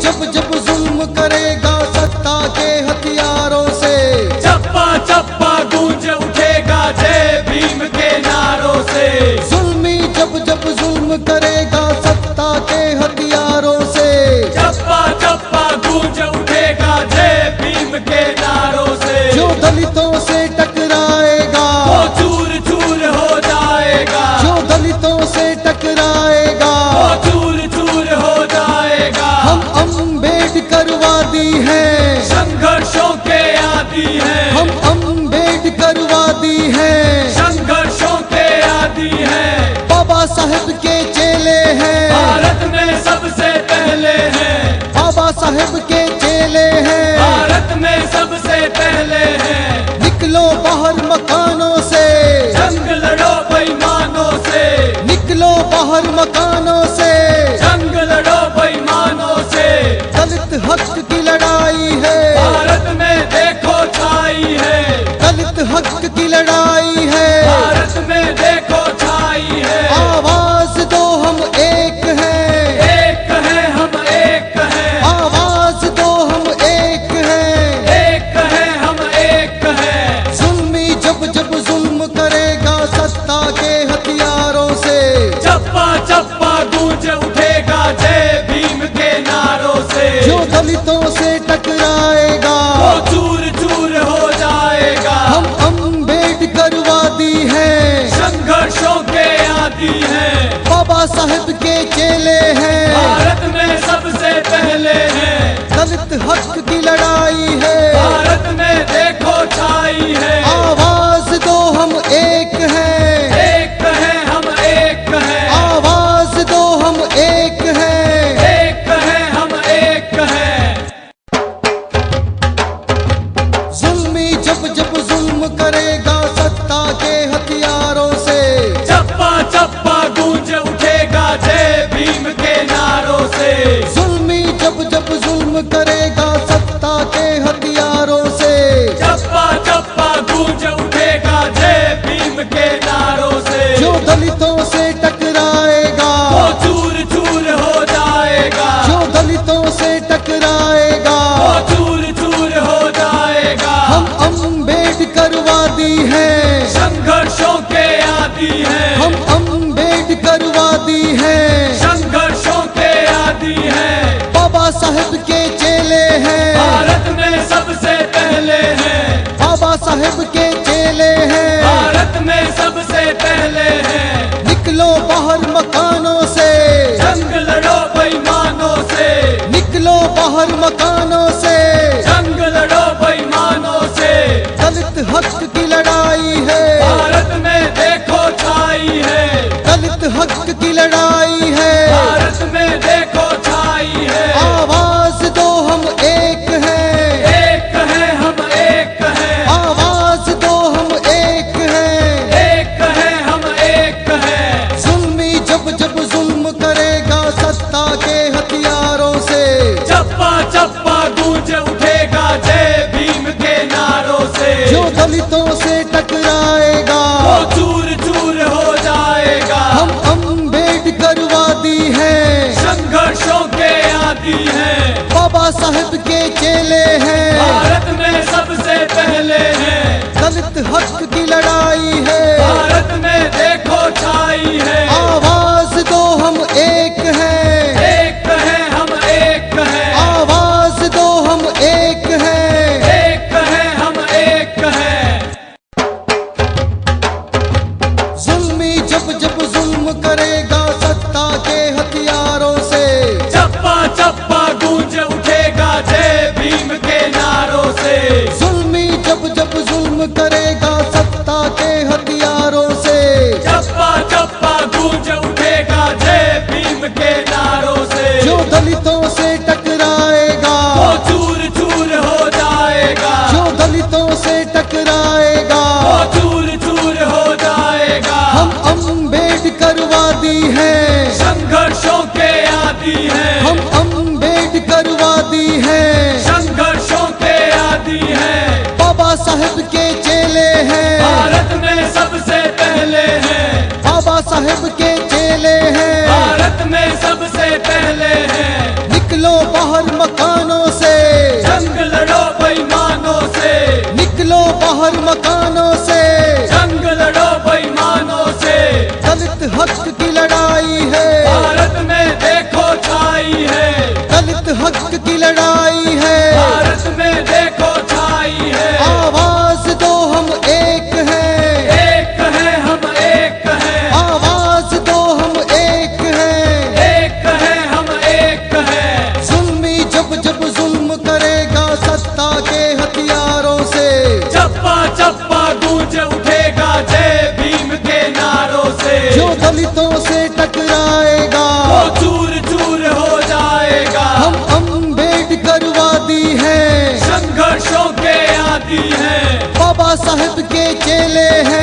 जब जब जुल्म करेगा सत्ता के हथियारों से, चप्पा चप्पा गूंज उठेगा जय भीम के नारों से। जुल्मी जब जब जुल्म करेगा सत्ता के हथियारों से, चप्पा चप्पा गूंज उठेगा जय भीम के नारों से। जो दलितों से टकराएगा वो चूर चूर हो जाएगा, जो दलितों से टकराएगा वो चूर चूर हो जाएगा। हम अम्बेडकरवादी हैं, संघर्षों के आदी हैं, हम अम्बेडकरवादी हैं, संघर्षों के आदी हैं। बाबा साहेब के चेले हैं, भारत में सबसे पहले हैं, बाबा साहेब के चेले हैं। भारत में सबसे पहले हैं। निकलो बाहर मकानों से, जंग लड़ो बेईमानों से, निकलो बाहर मकानों से, जंग लड़ो बेईमानों से। दलित हक की लड़ाई है, भारत में देखो छाई है, दलित हक की लड़ाई है। भारत में देखो छाई है। आवाज दो हम एक हैं, एक है हम एक हैं, आवाज दो हम एक हैं। एक है हम एक हैं। जुल्मी जब जब जुल्म करेगा सत्ता के हथियारों से, चप्पा चप्पा गूंज उठेगा जय भीम के नारों से। जो दलितों से टकराएगा वो चूर चूर हो जाएगा। हम अम्बेडकरवादी हैं, संघर्षों के आदी हैं, बाबा साहेब के चेले हैं। भारत में सबसे पहले हैं। दलित हक की लड़ाई है, भारत में देखो छाई है। आवाज दो हम एक हैं, एक है हम एक हैं, आवाज दो हम एक हैं। एक है हम एक हैं। जुल्मी जब जब जुल्म करेगा सत्ता के हथियारों से, चप्पा चप्पा गूंज उठेगा जय भीम के नारों से। जुल्मी जब जब जुल्म करेगा सत्ता के हथियारों से, चप्पा चप्पा गूंज उठेगा जय भीम के नारों से। जो दलितों से टकराएगा वो चूर चूर हो जाएगा, जो दलितों से टकराएगा वो चूर चूर हो जाएगा। हम अम्बेडकरवादी हैं, संघर्षों के आदी हैं, हम अम्बेडकरवादी हैं। संघर्षों के आदी हैं। बाबा साहेब के चेले हैं, भारत में सबसे पहले हैं, बाबा साहेब के चेले हैं। भारत में सबसे पहले हैं। निकलो बाहर मकानों से, जंग लड़ो बेईमानों से, निकलो बाहर मकानों से। जंग लड़ो बेईमानों से। दलित हक की लड़ाई है, भारत में देखो छाई है, दलित हक की लड़ाई है। भारत में देखो छाई है। आवाज दो हम एक हैं, एक है हम एक हैं, आवाज दो हम एक हैं। एक है हम एक हैं। जुल्मी जब जब जुल्म करेगा सत्ता के हथियारों से, चप्पा चप्पा गूंज उठेगा जय भीम के नारों से। जो दलितों से टकराएगा वो चूर चूर हो जाएगा। हम अम्बेडकरवादी हैं, संघर्षों के आदी हैं, बाबा साहेब के चेले हैं। भारत में सबसे पहले हैं। दलित हक की लड़ाई है, भारत में देखो छाई है। आवाज दो हम एक हैं, एक है हम एक हैं, आवाज दो हम एक हैं। एक है हम एक हैं। जुल्मी जब जब जुल्म करेगा सत्ता के हथियारों से, चप्पा चप्पा गूंज उठेगा जय भीम के नारों से। जुल्मी जब जब जुल्म करेगा सत्ता के हथियारों से, चप्पा चप्पा गूंज उठेगा जय भीम के नारों से। जो दलितों से टकराएगा वो चूर चूर हो जाएगा, जो दलितों से टकराएगा वो चूर चूर हो जाएगा। हम अम्बेडकरवादी हैं, संघर्षों के आदी हैं, हम अम्बेडकरवादी हैं। संघर्षों के आदी हैं। बाबा साहेब के चेले हैं, भारत में सबसे पहले हैं, बाबा साहेब के चेले हैं। भारत में सबसे पहले हैं। निकलो बाहर साहब के चेले हैं।